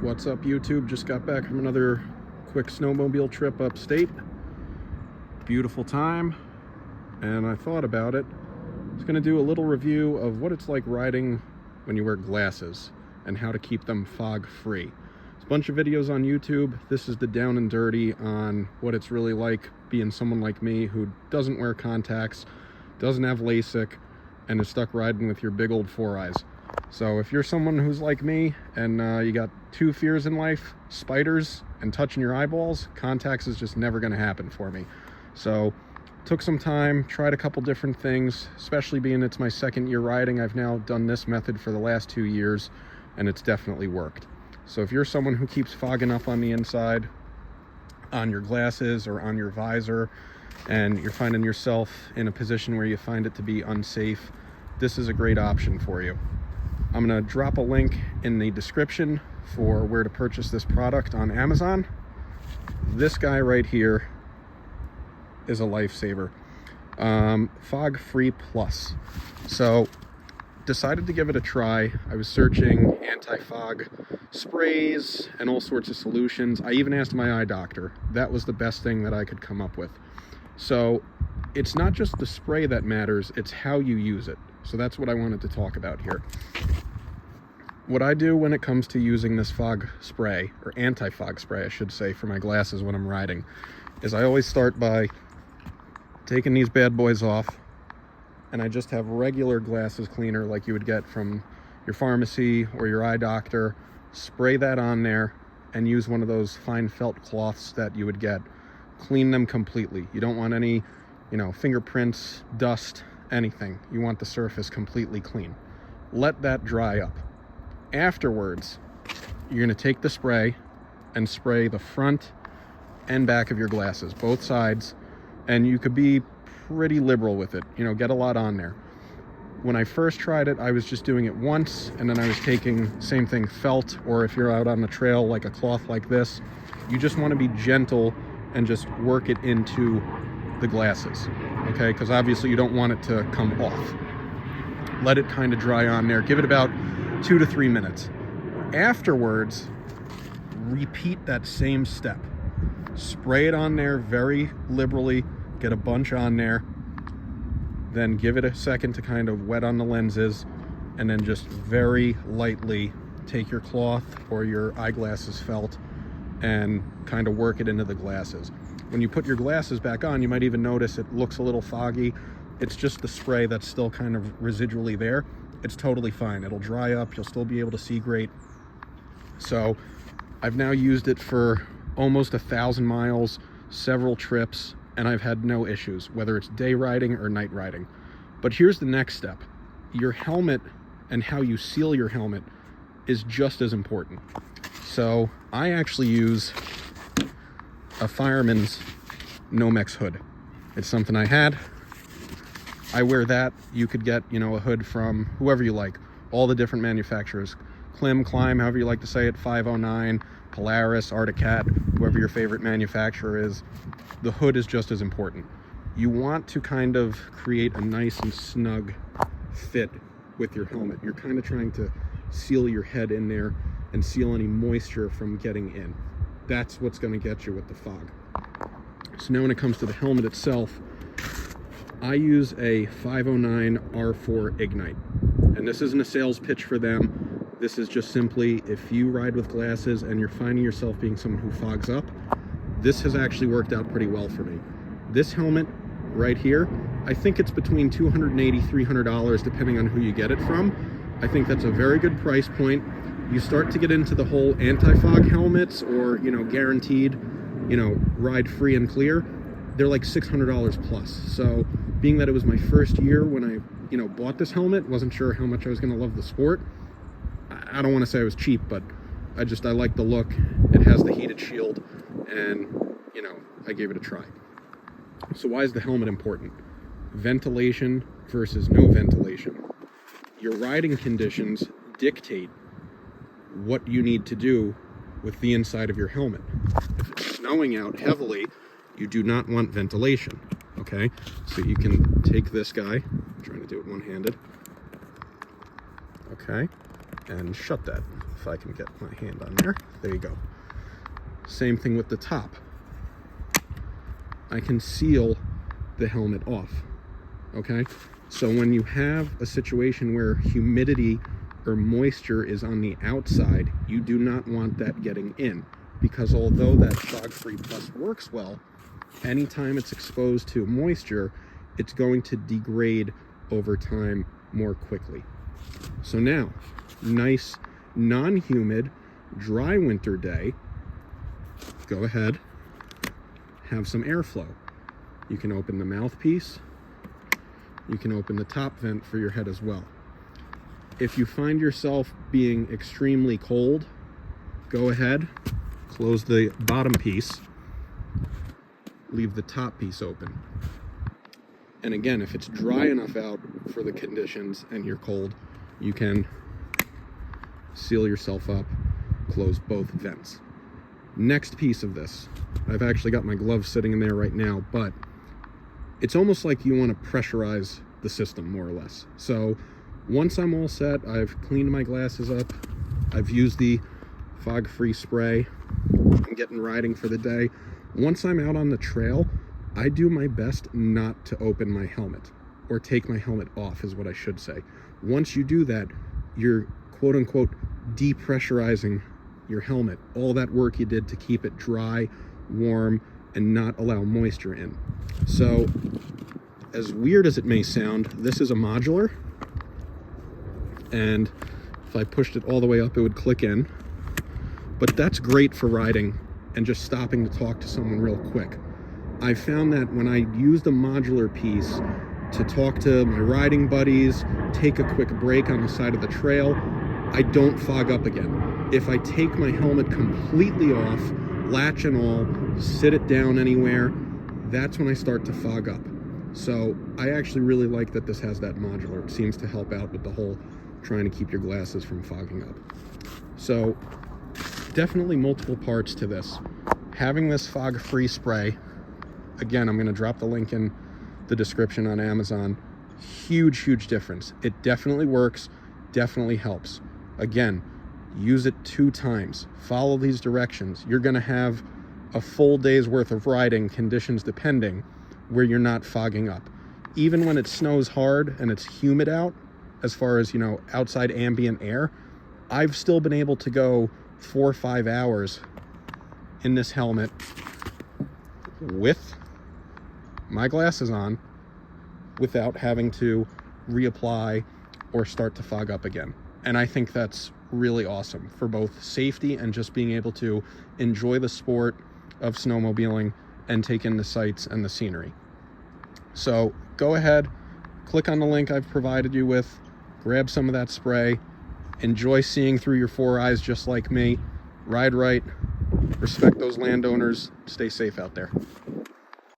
What's up, YouTube? Just got back from another quick snowmobile trip upstate. Beautiful time, and I thought about it. I was going to do a little review of what it's like riding when you wear glasses and how to keep them fog free. There's a bunch of videos on YouTube. This is the down and dirty on what it's really like being someone like me who doesn't wear contacts, doesn't have LASIK, and is stuck riding with your big old 4-eyes. So if you're someone who's like me and you got two fears in life, spiders and touching your eyeballs, contacts is just never going to happen for me. So took some time, tried a couple different things, especially being it's my second year riding. I've now done this method for the last 2 years and it's definitely worked. So if you're someone who keeps fogging up on the inside, on your glasses or on your visor, and you're finding yourself in a position where you find it to be unsafe, this is a great option for you. I'm going to drop a link in the description for where to purchase this product on Amazon. This guy right here is a lifesaver. Fog Free Plus. So decided to give it a try. I was searching anti-fog sprays and all sorts of solutions. I even asked my eye doctor. That was the best thing that I could come up with. So it's not just the spray that matters, it's how you use it. So that's what I wanted to talk about here. What I do when it comes to using this fog spray, or anti-fog spray I should say, for my glasses when I'm riding, is I always start by taking these bad boys off, and I just have regular glasses cleaner like you would get from your pharmacy or your eye doctor. Spray that on there and use one of those fine felt cloths that you would get. Clean them completely. You don't want any, fingerprints, dust, anything. You want the surface completely clean. Let that dry up. Afterwards, you're going to take the spray and spray the front and back of your glasses, both sides, and you could be pretty liberal with it, get a lot on there. When I first tried it, I was just doing it once, and then I was taking, same thing, felt, or if you're out on the trail, like a cloth like this, you just want to be gentle and just work it into the glasses, okay? Because obviously you don't want it to come off. Let it kind of dry on there. Give it about 2 to 3 minutes. Afterwards, repeat that same step. Spray it on there very liberally, get a bunch on there, then give it a second to kind of wet on the lenses, and then just very lightly take your cloth or your eyeglasses felt and kind of work it into the glasses. When you put your glasses back on, you might even notice it looks a little foggy. It's just the spray that's still kind of residually there. It's totally fine. It'll dry up. You'll still be able to see great. So I've now used it for almost 1,000 miles, several trips, and I've had no issues, whether it's day riding or night riding. But here's the next step. Your helmet and how you seal your helmet is just as important. So I actually use a fireman's Nomex hood. It's something I had. I wear that. You could get, a hood from whoever you like, all the different manufacturers. Climb, however you like to say it, 509, Polaris, Arctic Cat, whoever your favorite manufacturer is. The hood is just as important. You want to kind of create a nice and snug fit with your helmet. You're kind of trying to seal your head in there and seal any moisture from getting in. That's what's going to get you with the fog. So now when it comes to the helmet itself, I use a 509 R4 Ignite. And this isn't a sales pitch for them. This is just simply, if you ride with glasses and you're finding yourself being someone who fogs up, this has actually worked out pretty well for me. This helmet right here, I think it's between $280, $300 depending on who you get it from. I think that's a very good price point. You start to get into the whole anti-fog helmets or, guaranteed, ride free and clear. They're like $600 plus. So being that it was my first year when I, bought this helmet, wasn't sure how much I was going to love the sport. I don't want to say I was cheap, but I like the look. It has the heated shield, and, I gave it a try. So why is the helmet important? Ventilation versus no ventilation. Your riding conditions dictate what you need to do with the inside of your helmet. If it's snowing out heavily, you do not want ventilation, okay? So you can take this guy, I'm trying to do it one-handed, okay? and shut that if I can get my hand on there. There you go. Same thing with the top. I can seal the helmet off. Okay, so when you have a situation where humidity or moisture is on the outside, you do not want that getting in, because although that fog-free plus works well, anytime it's exposed to moisture, it's going to degrade over time more quickly. So now, nice non-humid dry winter day, go ahead, have some airflow. You can open the mouthpiece, you can open the top vent for your head as well. If you find yourself being extremely cold, go ahead, close the bottom piece, leave the top piece open. And again, if it's dry enough out for the conditions and you're cold, you can seal yourself up, close both vents. Next piece of this, I've actually got my gloves sitting in there right now, but it's almost like you want to pressurize the system more or less. So once I'm all set, I've cleaned my glasses up, I've used the fog-free spray, I'm getting riding for the day. Once I'm out on the trail, I do my best not to open my helmet, or take my helmet off is what I should say. Once you do that, you're quote-unquote depressurizing your helmet, all that work you did to keep it dry, warm, and not allow moisture in. So, as weird as it may sound, this is a modular, and if I pushed it all the way up, it would click in. But that's great for riding and just stopping to talk to someone real quick. I found that when I use the modular piece to talk to my riding buddies, take a quick break on the side of the trail, I don't fog up again. If I take my helmet completely off, latch and all, sit it down anywhere, that's when I start to fog up. So I actually really like that this has that modular. It seems to help out with the whole trying to keep your glasses from fogging up. So definitely multiple parts to this. Having this fog-free spray, again, I'm going to drop the link in the description on Amazon. Huge difference. It definitely works, definitely helps. Again, use it 2 times. Follow these directions. You're going to have a full day's worth of riding, conditions depending, where you're not fogging up. Even when it snows hard and it's humid out, as far as, outside ambient air, I've still been able to go 4 or 5 hours in this helmet with my glasses on without having to reapply or start to fog up again. And I think that's really awesome for both safety and just being able to enjoy the sport of snowmobiling and take in the sights and the scenery. So go ahead, click on the link I've provided you with, grab some of that spray, enjoy seeing through your 4 eyes just like me, ride right, respect those landowners, stay safe out there.